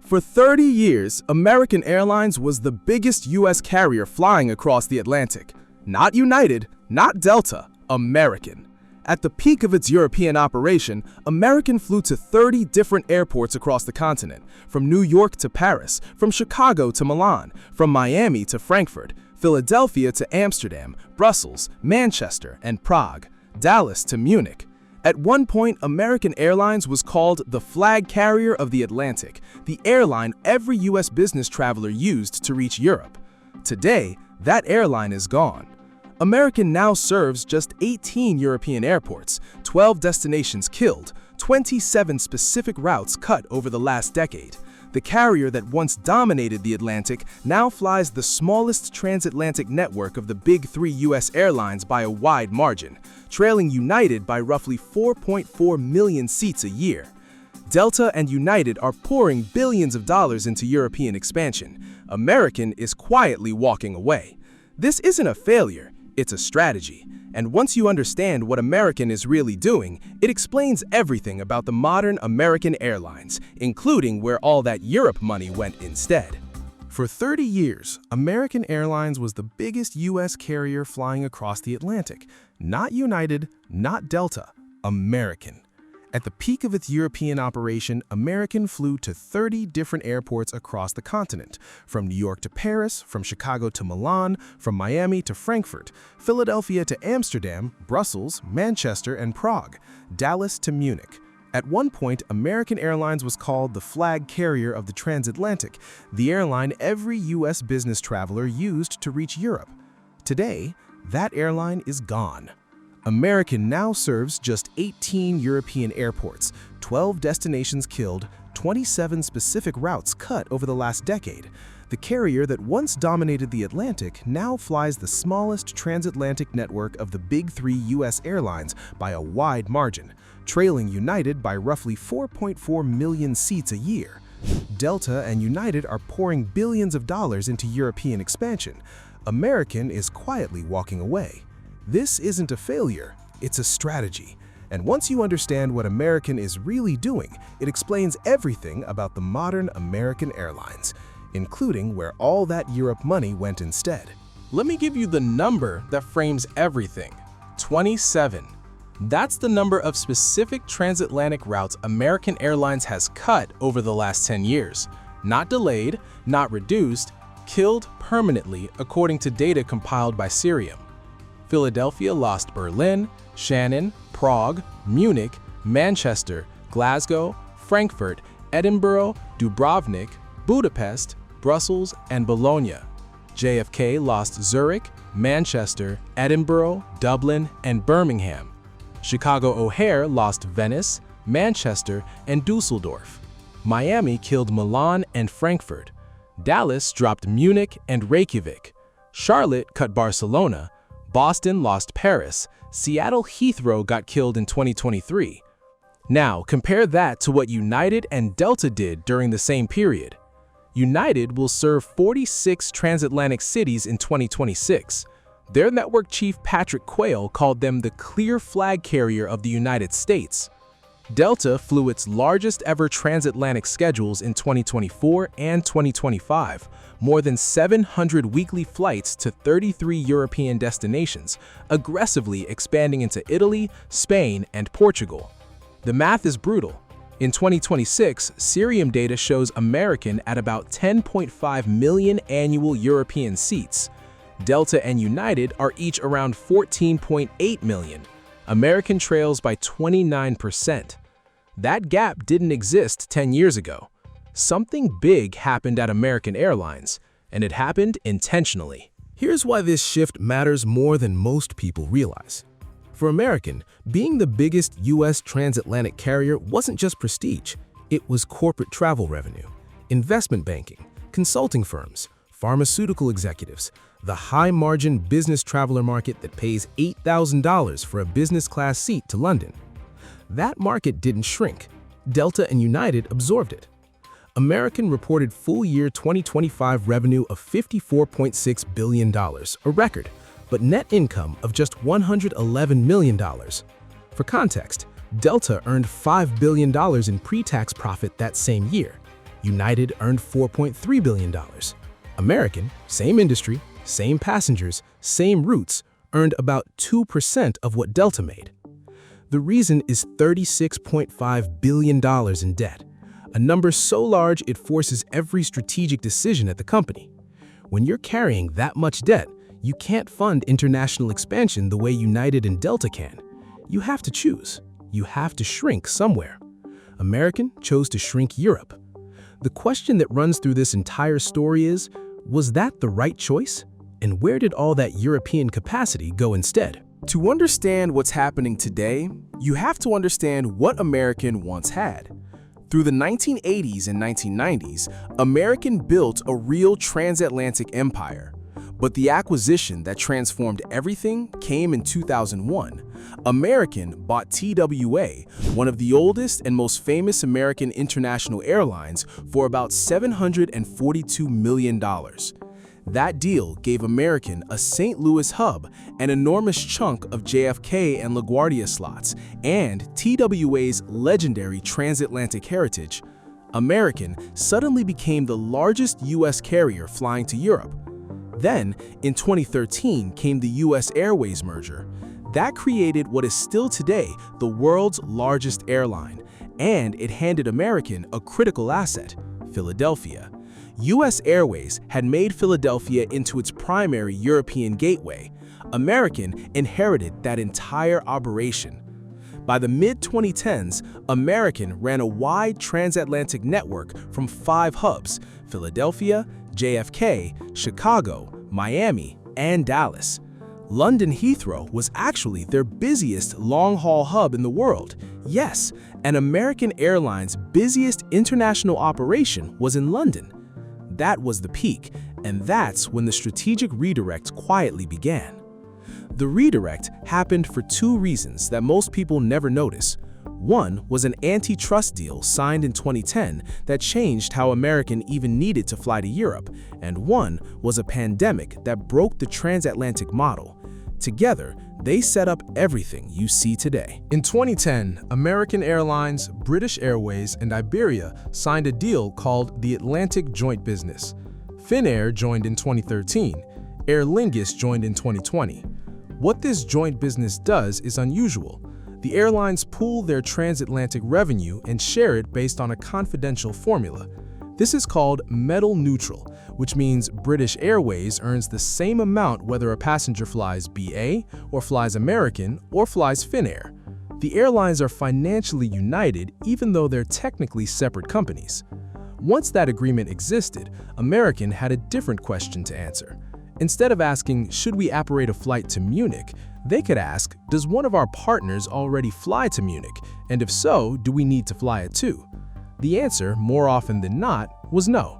For 30 years, American Airlines was the biggest U.S. carrier flying across the Atlantic. Not United, not Delta, American. At the peak of its European operation, American flew to 30 different airports across the continent, from New York to Paris, from Chicago to Milan, from Miami to Frankfurt, Philadelphia to Amsterdam, Brussels, Manchester, and Prague, Dallas to Munich. At one point, American Airlines was called the flag carrier of the Atlantic, the airline every U.S. business traveler used to reach Europe. Today, that airline is gone. American now serves just 18 European airports, 12 destinations killed, 27 specific routes cut over the last decade. The carrier that once dominated the Atlantic now flies the smallest transatlantic network of the big three U.S. airlines by a wide margin, trailing United by roughly 4.4 million seats a year. Delta and United are pouring billions of dollars into European expansion. American is quietly walking away. This isn't a failure, it's a strategy. And once you understand what American is really doing, it explains everything about the modern American Airlines, including where all that Europe money went instead. For 30 years, American Airlines was the biggest U.S. carrier flying across the Atlantic. Not United, not Delta, American. At the peak of its European operation, American flew to 30 different airports across the continent, from New York to Paris, from Chicago to Milan, from Miami to Frankfurt, Philadelphia to Amsterdam, Brussels, Manchester, and Prague, Dallas to Munich. At one point, American Airlines was called the flag carrier of the transatlantic, the airline every U.S. business traveler used to reach Europe. Today, that airline is gone. American now serves just 18 European airports, 12 destinations killed, 27 specific routes cut over the last decade. The carrier that once dominated the Atlantic now flies the smallest transatlantic network of the big three U.S. airlines by a wide margin, trailing United by roughly 4.4 million seats a year. Delta and United are pouring billions of dollars into European expansion. American is quietly walking away. This isn't a failure, it's a strategy. And once you understand what American is really doing, it explains everything about the modern American Airlines, including where all that Europe money went instead. Let me give you the number that frames everything. 27. That's the number of specific transatlantic routes American Airlines has cut over the last 10 years. Not delayed, not reduced, killed permanently according to data compiled by Cirium. Philadelphia lost Berlin, Shannon, Prague, Munich, Manchester, Glasgow, Frankfurt, Edinburgh, Dubrovnik, Budapest, Brussels, and Bologna. JFK lost Zurich, Manchester, Edinburgh, Dublin, and Birmingham. Chicago O'Hare lost Venice, Manchester, and Dusseldorf. Miami killed Milan and Frankfurt. Dallas dropped Munich and Reykjavik. Charlotte cut Barcelona. Boston lost Paris. Seattle Heathrow got killed in 2023. Now, compare that to what United and Delta did during the same period. United will serve 46 transatlantic cities in 2026. Their network chief Patrick Quayle called them the clear flag carrier of the United States. Delta flew its largest ever transatlantic schedules in 2024 and 2025, more than 700 weekly flights to 33 European destinations, aggressively expanding into Italy, Spain, and Portugal. The math is brutal. In 2026, Cirium data shows American at about 10.5 million annual European seats. Delta and United are each around 14.8 million. American trails by 29%. That gap didn't exist 10 years ago. Something big happened at American Airlines, and it happened intentionally. Here's why this shift matters more than most people realize. For American, being the biggest U.S. transatlantic carrier wasn't just prestige, it was corporate travel revenue, investment banking, consulting firms, pharmaceutical executives, the high-margin business traveler market that pays $8,000 for a business-class seat to London. That market didn't shrink. Delta and United absorbed it. American reported full-year 2025 revenue of $54.6 billion, a record, but net income of just $111 million. For context, Delta earned $5 billion in pre-tax profit that same year. United earned $4.3 billion. American, same industry, same passengers, same routes, earned about 2% of what Delta made. The reason is $36.5 billion in debt, a number so large it forces every strategic decision at the company. When you're carrying that much debt, you can't fund international expansion the way United and Delta can. You have to choose. You have to shrink somewhere. American chose to shrink Europe. The question that runs through this entire story is, was that the right choice? And where did all that European capacity go instead? To understand what's happening today, you have to understand what American once had. Through the 1980s and 1990s, American built a real transatlantic empire. But the acquisition that transformed everything came in 2001. American bought TWA, one of the oldest and most famous American international airlines, for about $742 million. That deal gave American a St. Louis hub, an enormous chunk of JFK and LaGuardia slots, and TWA's legendary transatlantic heritage. American suddenly became the largest U.S. carrier flying to Europe. Then, in 2013, came the U.S. Airways merger. That created what is still today the world's largest airline, and it handed American a critical asset, Philadelphia. U.S. Airways had made Philadelphia into its primary European gateway. American inherited that entire operation. By the mid-2010s, American ran a wide transatlantic network from 5 hubs: Philadelphia, JFK, Chicago, Miami, and Dallas. London Heathrow was actually their busiest long-haul hub in the world. Yes, and American Airlines' busiest international operation was in London. That was the peak, and that's when the strategic redirect quietly began. The redirect happened for 2 reasons that most people never notice. One was an antitrust deal signed in 2010 that changed how American even needed to fly to Europe, and one was a pandemic that broke the transatlantic model. Together, they set up everything you see today. In 2010, American Airlines, British Airways, and Iberia signed a deal called the Atlantic Joint Business. Finnair joined in 2013. Aer Lingus joined in 2020. What this joint business does is unusual. The airlines pool their transatlantic revenue and share it based on a confidential formula. This is called metal neutral, which means British Airways earns the same amount whether a passenger flies BA, or flies American, or flies Finnair. The airlines are financially united even though they're technically separate companies. Once that agreement existed, American had a different question to answer. Instead of asking, should we operate a flight to Munich, they could ask, does one of our partners already fly to Munich, and if so, do we need to fly it too? The answer, more often than not, was no.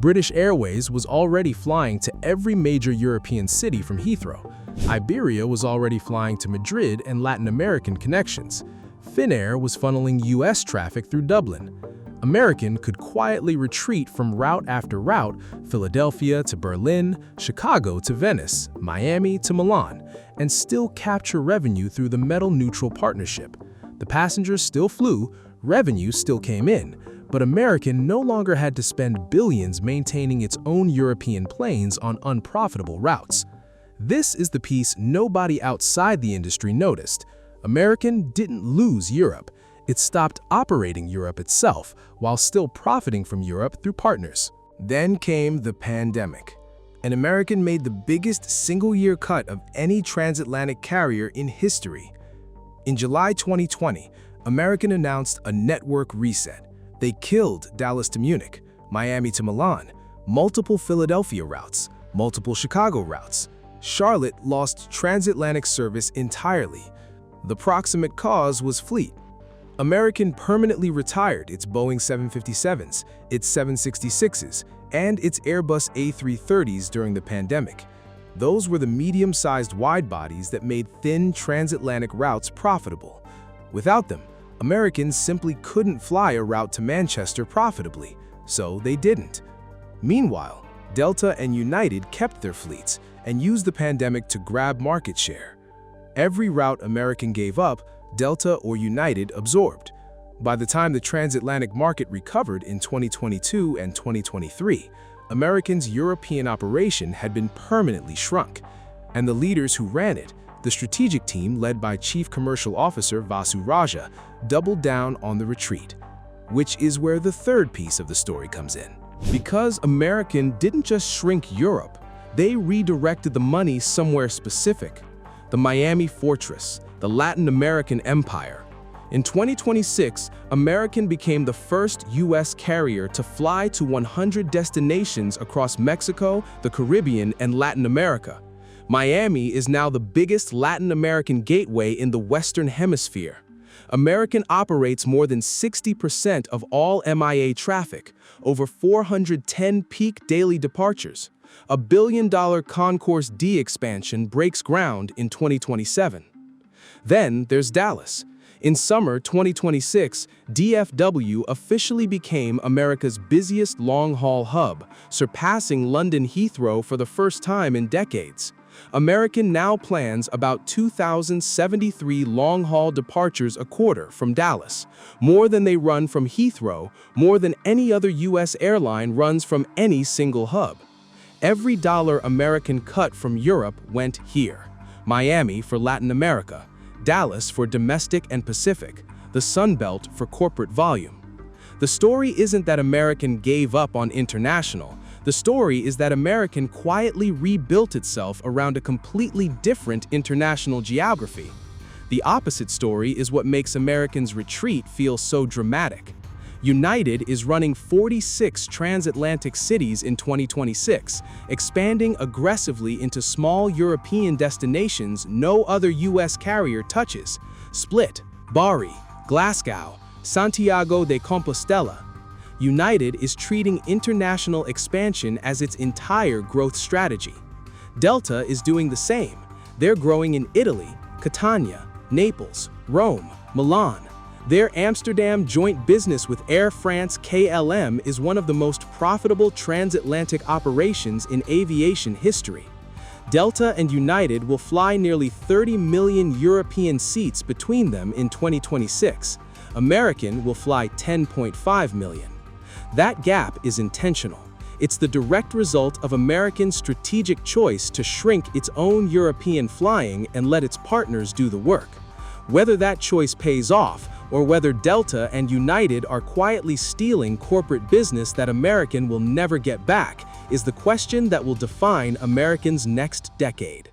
British Airways was already flying to every major European city from Heathrow. Iberia was already flying to Madrid and Latin American connections. Finnair was funneling US traffic through Dublin. American could quietly retreat from route after route, Philadelphia to Berlin, Chicago to Venice, Miami to Milan, and still capture revenue through the metal-neutral partnership. The passengers still flew, revenue still came in, but American no longer had to spend billions maintaining its own European planes on unprofitable routes. This is the piece nobody outside the industry noticed. American didn't lose Europe. It stopped operating Europe itself while still profiting from Europe through partners. Then came the pandemic, and American made the biggest single-year cut of any transatlantic carrier in history. In July 2020, American announced a network reset. They killed Dallas to Munich, Miami to Milan, multiple Philadelphia routes, multiple Chicago routes. Charlotte lost transatlantic service entirely. The proximate cause was fleet. American permanently retired its Boeing 757s, its 766s, and its Airbus A330s during the pandemic. Those were the medium-sized wide-bodies that made thin transatlantic routes profitable. Without them, Americans simply couldn't fly a route to Manchester profitably, so they didn't. Meanwhile, Delta and United kept their fleets and used the pandemic to grab market share. Every route American gave up, Delta or United absorbed. By the time the transatlantic market recovered in 2022 and 2023, American's European operation had been permanently shrunk, and the leaders who ran it, the strategic team led by Chief Commercial Officer Vasu Raja, doubled down on the retreat, which is where the third piece of the story comes in. Because American didn't just shrink Europe, they redirected the money somewhere specific: the Miami Fortress, the Latin American Empire. In 2026, American became the first U.S. carrier to fly to 100 destinations across Mexico, the Caribbean, and Latin America. Miami is now the biggest Latin American gateway in the Western Hemisphere. American operates more than 60% of all MIA traffic, over 410 peak daily departures. A billion-dollar Concourse D expansion breaks ground in 2027. Then there's Dallas. In summer 2026, DFW officially became America's busiest long-haul hub, surpassing London Heathrow for the first time in decades. American now plans about 2,073 long-haul departures a quarter from Dallas, more than they run from Heathrow, more than any other U.S. airline runs from any single hub. Every dollar American cut from Europe went here: Miami for Latin America, Dallas for domestic and Pacific, the Sun Belt for corporate volume. The story isn't that American gave up on international. The story is that American quietly rebuilt itself around a completely different international geography. The opposite story is what makes American's retreat feel so dramatic. United is running 46 transatlantic cities in 2026, expanding aggressively into small European destinations no other U.S. carrier touches: Split, Bari, Glasgow, Santiago de Compostela. United is treating international expansion as its entire growth strategy. Delta is doing the same. They're growing in Italy, Catania, Naples, Rome, Milan. Their Amsterdam joint business with Air France-KLM is one of the most profitable transatlantic operations in aviation history. Delta and United will fly nearly 30 million European seats between them in 2026. American will fly 10.5 million. That gap is intentional. It's the direct result of American's strategic choice to shrink its own European flying and let its partners do the work. Whether that choice pays off, or whether Delta and United are quietly stealing corporate business that American will never get back, is the question that will define American's next decade.